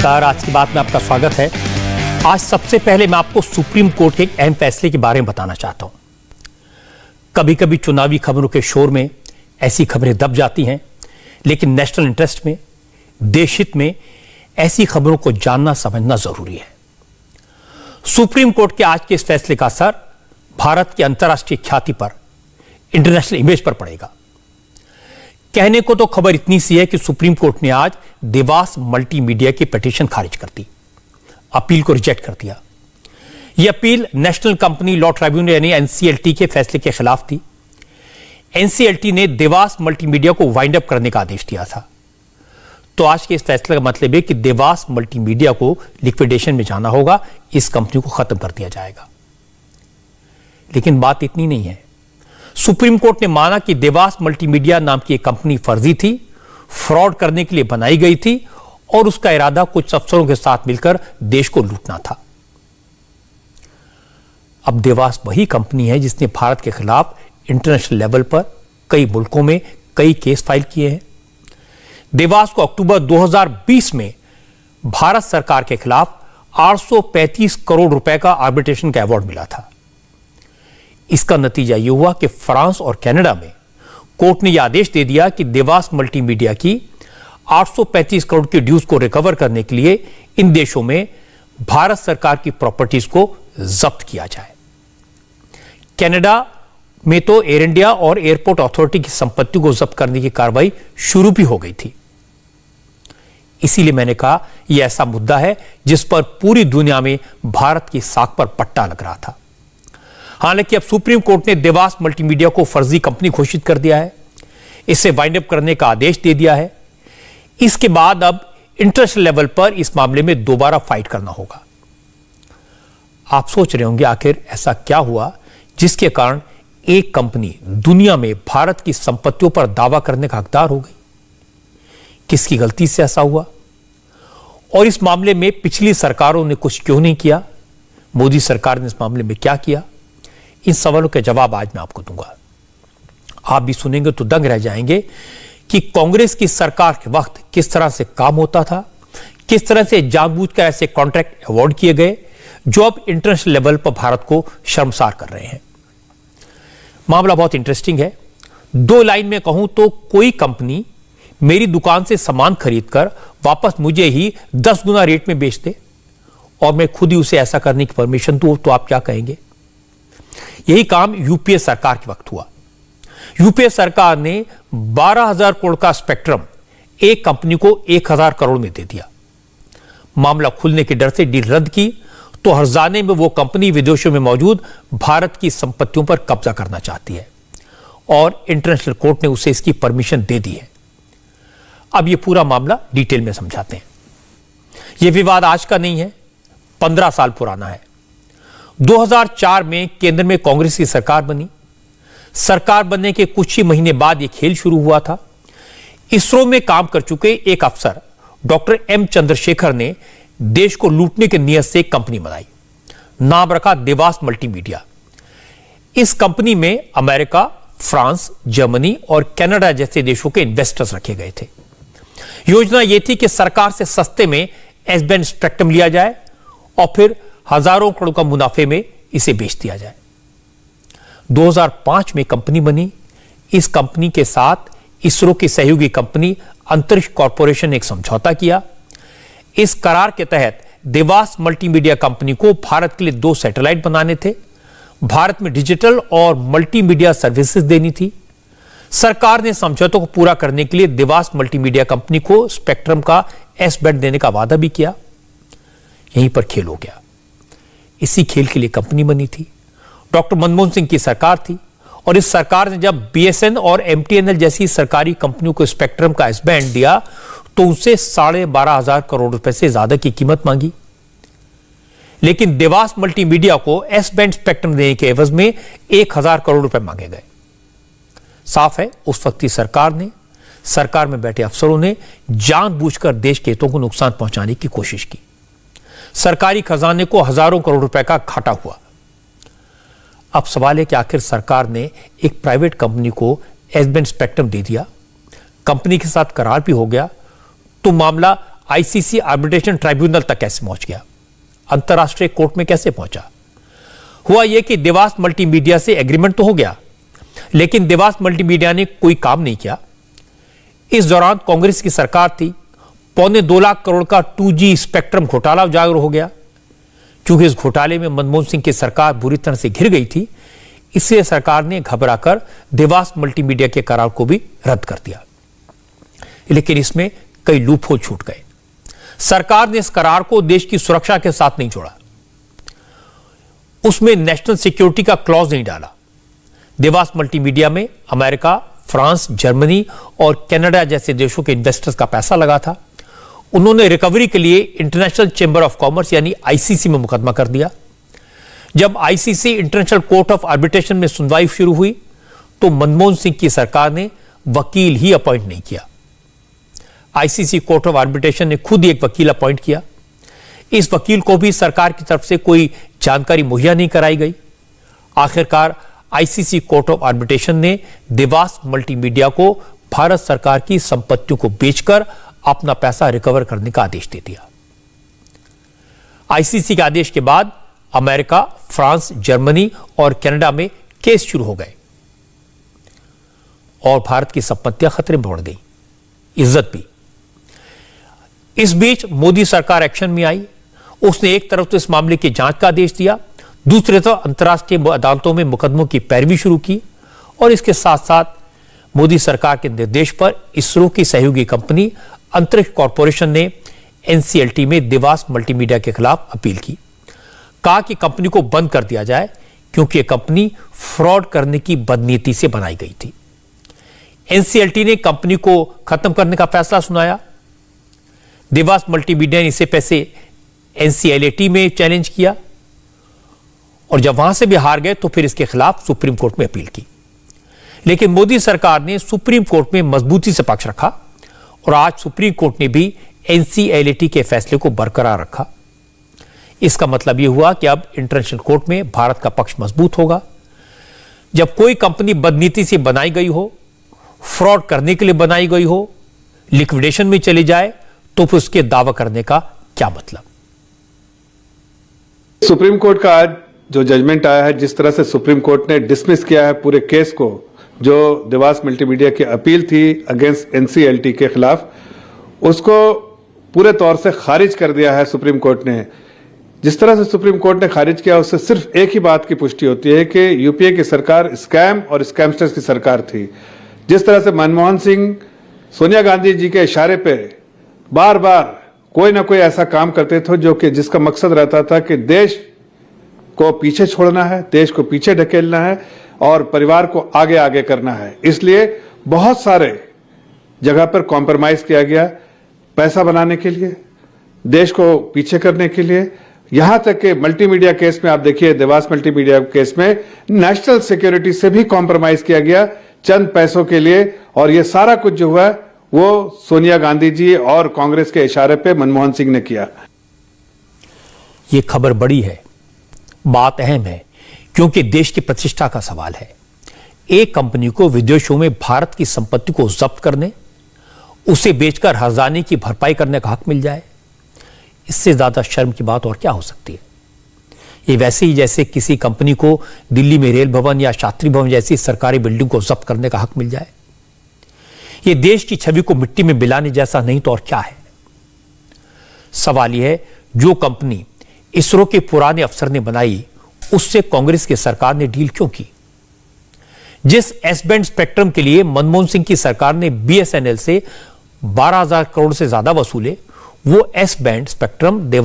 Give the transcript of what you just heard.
नमस्कार। आज की बात में आपका स्वागत है। आज सबसे पहले मैं आपको सुप्रीम कोर्ट के एक अहम फैसले के बारे में बताना चाहता हूं। कभी कभी चुनावी खबरों के शोर में ऐसी खबरें दब जाती हैं, लेकिन नेशनल इंटरेस्ट में, देश हित में ऐसी खबरों को जानना समझना जरूरी है। सुप्रीम कोर्ट के आज के इस फैसले का असर भारत की अंतर्राष्ट्रीय ख्याति पर, इंटरनेशनल इमेज पर पड़ेगा। कहने को तो खबर इतनी सी है कि सुप्रीम कोर्ट ने आज देवास मल्टीमीडिया की पिटीशन खारिज कर दी, अपील को रिजेक्ट कर दिया। यह appeal national company law tribunal यानी एनसीएलटी के फैसले के खिलाफ थी। एनसीएलटी ने देवास मल्टीमीडिया को वाइंड अप करने का आदेश दिया था। तो आज के इस फैसले का मतलब है कि देवास मल्टीमीडिया को लिक्विडेशन में जाना होगा, इस कंपनी को खत्म कर दिया जाएगा। लेकिन बात इतनी नहीं है। सुप्रीम कोर्ट ने माना कि देवास मल्टीमीडिया नाम की एक कंपनी फर्जी थी, फ्रॉड करने के लिए बनाई गई थी और उसका इरादा कुछ अफसरों के साथ मिलकर देश को लूटना था। अब देवास वही कंपनी है जिसने भारत के खिलाफ इंटरनेशनल लेवल पर कई मुल्कों में कई केस फाइल किए हैं। देवास को अक्टूबर 2020 में भारत सरकार के खिलाफ 835 करोड़ रुपए का आर्बिट्रेशन का अवार्ड मिला था। इसका नतीजा यह हुआ कि फ्रांस और कनाडा में कोर्ट ने यह आदेश दे दिया कि देवास मल्टीमीडिया की 835 करोड़ की ड्यूज को रिकवर करने के लिए इन देशों में भारत सरकार की प्रॉपर्टीज को जब्त किया जाए। कनाडा में तो एयर इंडिया और एयरपोर्ट अथॉरिटी की संपत्ति को जब्त करने की कार्रवाई शुरू भी हो गई थी। इसीलिए मैंने कहा यह ऐसा मुद्दा है जिस पर पूरी दुनिया में भारत की साख पर पट्टा लग रहा था। हालांकि अब सुप्रीम कोर्ट ने देवास मल्टीमीडिया को फर्जी कंपनी घोषित कर दिया है, इसे वाइंड अप करने का आदेश दे दिया है। इसके बाद अब इंटरनेशनल लेवल पर इस मामले में दोबारा फाइट करना होगा। आप सोच रहे होंगे आखिर ऐसा क्या हुआ जिसके कारण एक कंपनी दुनिया में भारत की संपत्तियों पर दावा करने का हकदार हो गई। किसकी गलती से ऐसा हुआ और इस मामले में पिछली सरकारों ने कुछ क्यों नहीं किया? मोदी सरकार ने इस मामले में क्या किया? इन सवालों के जवाब आज मैं आपको दूंगा। आप भी सुनेंगे तो दंग रह जाएंगे कि कांग्रेस की सरकार के वक्त किस तरह से काम होता था, किस तरह से जानबूझकर ऐसे कॉन्ट्रैक्ट अवार्ड किए गए जो अब इंटरनेशनल लेवल पर भारत को शर्मसार कर रहे हैं। मामला बहुत इंटरेस्टिंग है। दो लाइन में कहूं तो कोई कंपनी मेरी दुकान से सामान खरीदकर वापस मुझे ही 10 गुना रेट में बेच दे और मैं खुद ही उसे ऐसा करने की परमिशन दूं, तो आप क्या कहेंगे? यही काम यूपीए सरकार के वक्त हुआ। यूपीए सरकार ने 12,000 करोड़ का स्पेक्ट्रम एक कंपनी को 1,000 करोड़ में दे दिया। मामला खुलने के डर से डील रद्द की तो हर्जाने में वो कंपनी विदेशों में मौजूद भारत की संपत्तियों पर कब्जा करना चाहती है और इंटरनेशनल कोर्ट ने उसे इसकी परमिशन दे दी है। अब ये पूरा मामला डिटेल में समझाते हैं। यह विवाद आज का नहीं है, 15 साल पुराना है। 2004 में केंद्र में कांग्रेस की सरकार बनी। सरकार बनने के कुछ ही महीने बाद यह खेल शुरू हुआ था। इसरो में काम कर चुके एक अफसर डॉक्टर एम चंद्रशेखर ने देश को लूटने की नियत से एक कंपनी बनाई। नाम रखा देवास मल्टीमीडिया। इस कंपनी में अमेरिका, फ्रांस, जर्मनी और कनाडा जैसे देशों के इन्वेस्टर्स रखे गए थे। योजना यह थी कि सरकार से सस्ते में एस बैंड स्पेक्ट्रम लिया जाए और फिर हजारों करोड़ का मुनाफे में इसे बेच दिया जाए। 2005 में कंपनी बनी। इस कंपनी के साथ इसरो की सहयोगी कंपनी अंतरिक्ष कॉर्पोरेशन ने एक समझौता किया। इस करार के तहत देवास मल्टीमीडिया कंपनी को भारत के लिए 2 सैटेलाइट बनाने थे, भारत में डिजिटल और मल्टीमीडिया सर्विसेज देनी थी। सरकार ने समझौतों को पूरा करने के लिए देवास मल्टीमीडिया कंपनी को स्पेक्ट्रम का एस बैंड देने का वादा भी किया। यहीं पर खेल हो गया। इसी खेल के लिए कंपनी बनी थी। डॉक्टर मनमोहन सिंह की सरकार थी और इस सरकार ने जब बीएसएन और एमटीएनएल जैसी सरकारी कंपनियों को स्पेक्ट्रम का एस बैंड दिया तो उनसे 12,500 करोड़ रुपए से ज्यादा की कीमत मांगी। लेकिन देवास मल्टीमीडिया को एस बैंड स्पेक्ट्रम देने के एवज में 1,000 करोड़ रुपए मांगे गए। साफ है उस वक्त की सरकार में बैठे अफसरों ने जानबूझकर देश के हितों को नुकसान पहुंचाने की कोशिश की। सरकारी खजाने को हजारों करोड़ रुपए का घाटा हुआ। अब सवाल है कि आखिर सरकार ने एक प्राइवेट कंपनी को एस बैंड स्पेक्ट्रम दे दिया, कंपनी के साथ करार भी हो गया, तो मामला आईसीसी आर्बिट्रेशन ट्राइब्यूनल तक कैसे पहुंच गया, अंतर्राष्ट्रीय कोर्ट में कैसे पहुंचा? हुआ यह कि देवास मल्टीमीडिया से एग्रीमेंट तो हो गया, लेकिन देवास मल्टीमीडिया ने कोई काम नहीं किया। इस दौरान कांग्रेस की सरकार थी। 2.25 लाख करोड़ का 2G स्पेक्ट्रम घोटाला उजागर हो गया। क्योंकि इस घोटाले में मनमोहन सिंह की सरकार बुरी तरह से घिर गई थी, इसलिए सरकार ने घबराकर देवास मल्टीमीडिया के करार को भी रद्द कर दिया। लेकिन इसमें कई लूपहोल छूट गए। सरकार ने इस करार को देश की सुरक्षा के साथ नहीं जोड़ा, उसमें नेशनल सिक्योरिटी का क्लॉज नहीं डाला। देवास मल्टीमीडिया में अमेरिका, फ्रांस, जर्मनी और कनाडा जैसे देशों के इन्वेस्टर्स का पैसा लगा था। उन्होंने रिकवरी के लिए इंटरनेशनल चैंबर ऑफ कॉमर्स यानी आईसीसी में मुकदमा कर दिया। जब ICC international court of arbitration में सुनवाई शुरू हुई तो मनमोहन सिंह की सरकार ने वकील ही अपॉइंट नहीं किया। आईसीसी कोर्ट ऑफ आर्बिट्रेशन ने खुद ही एक वकील अपॉइंट किया। इस वकील को भी सरकार की तरफ से कोई जानकारी मुहैया नहीं कराई गई। आखिरकार आईसीसी कोर्ट ऑफ आर्बिट्रेशन ने देवास मल्टीमीडिया को भारत सरकार की संपत्तियों को बेचकर अपना पैसा रिकवर करने का आदेश दे दिया। आईसीसी के आदेश के बाद अमेरिका, फ्रांस, जर्मनी और कनाडा में केस शुरू हो गए और भारत की संपत्तियां खतरे में पड़ गई, इज्जत भी। इस बीच मोदी सरकार एक्शन में आई। उसने एक तरफ तो इस मामले की जांच का आदेश दिया, दूसरी तरफ अंतर्राष्ट्रीय अदालतों में मुकदमों की पैरवी शुरू की और इसके साथ साथ मोदी सरकार के निर्देश पर इसरो की सहयोगी कंपनी अंतरिक्ष कॉरपोरेशन ने एनसीएलटी में देवास मल्टीमीडिया के खिलाफ अपील की। कहा कि कंपनी को बंद कर दिया जाए क्योंकि यह कंपनी फ्रॉड करने की बदनीति से बनाई गई थी। एनसीएलटी ने कंपनी को खत्म करने का फैसला सुनाया। देवास मल्टीमीडिया ने इसे पैसे एनसीएलटी में चैलेंज किया और जब वहां से भी हार गए तो फिर इसके खिलाफ सुप्रीम कोर्ट में अपील की। लेकिन मोदी सरकार ने सुप्रीम कोर्ट में मजबूती से पक्ष रखा और आज सुप्रीम कोर्ट ने भी एनसीएलटी के फैसले को बरकरार रखा। इसका मतलब यह हुआ कि अब इंटरनेशनल कोर्ट में भारत का पक्ष मजबूत होगा। जब कोई कंपनी बदनीति से बनाई गई हो, फ्रॉड करने के लिए बनाई गई हो, लिक्विडेशन में चली जाए तो फिर उसके दावा करने का क्या मतलब? सुप्रीम कोर्ट का आज जो जजमेंट आया है, जिस तरह से सुप्रीम कोर्ट ने डिसमिस किया है पूरे केस को, जो देवास मल्टीमीडिया की अपील थी अगेंस्ट एनसीएलटी के खिलाफ, उसको पूरे तौर से खारिज कर दिया है सुप्रीम कोर्ट ने। जिस तरह से सुप्रीम कोर्ट ने खारिज किया उससे सिर्फ एक ही बात की पुष्टि होती है कि यूपीए की सरकार स्कैम और स्कैमस्टर्स की सरकार थी। जिस तरह से मनमोहन सिंह सोनिया गांधी जी के इशारे पे बार बार कोई ना कोई ऐसा काम करते थे जो कि जिसका मकसद रहता था कि देश को पीछे छोड़ना है, देश को पीछे ढकेलना है और परिवार को आगे आगे करना है। इसलिए बहुत सारे जगह पर कॉम्प्रोमाइज किया गया पैसा बनाने के लिए, देश को पीछे करने के लिए। यहां तक कि मल्टीमीडिया केस में आप देखिए, देवास मल्टीमीडिया केस में नेशनल सिक्योरिटी से भी कॉम्प्रोमाइज किया गया चंद पैसों के लिए। और यह सारा कुछ जो हुआ वो सोनिया गांधी जी और कांग्रेस के इशारे पे मनमोहन सिंह ने किया। यह खबर बड़ी है, बात अहम है, क्योंकि देश की प्रतिष्ठा का सवाल है। एक कंपनी को विदेशों में भारत की संपत्ति को जब्त करने, उसे बेचकर हर्जाने की भरपाई करने का हक मिल जाए, इससे ज्यादा शर्म की बात और क्या हो सकती है? ये वैसे ही जैसे किसी कंपनी को दिल्ली में रेल भवन या शास्त्री भवन जैसी सरकारी बिल्डिंग को जब्त करने का हक मिल जाए। ये देश की छवि को मिट्टी में मिलाने जैसा नहीं तो और क्या है? सवाल यह है, जो कंपनी इसरो के पुराने अफसर ने बनाई, उससे कांग्रेस की सरकार ने डील क्यों की? जिस एस बैंड स्पेक्ट्रम के लिए मनमोहन सिंह की सरकार ने बीएसएनएल से 12,000 करोड़ से ज्यादा वसूले, वो एस बैंड स्पेक्ट्रम देवास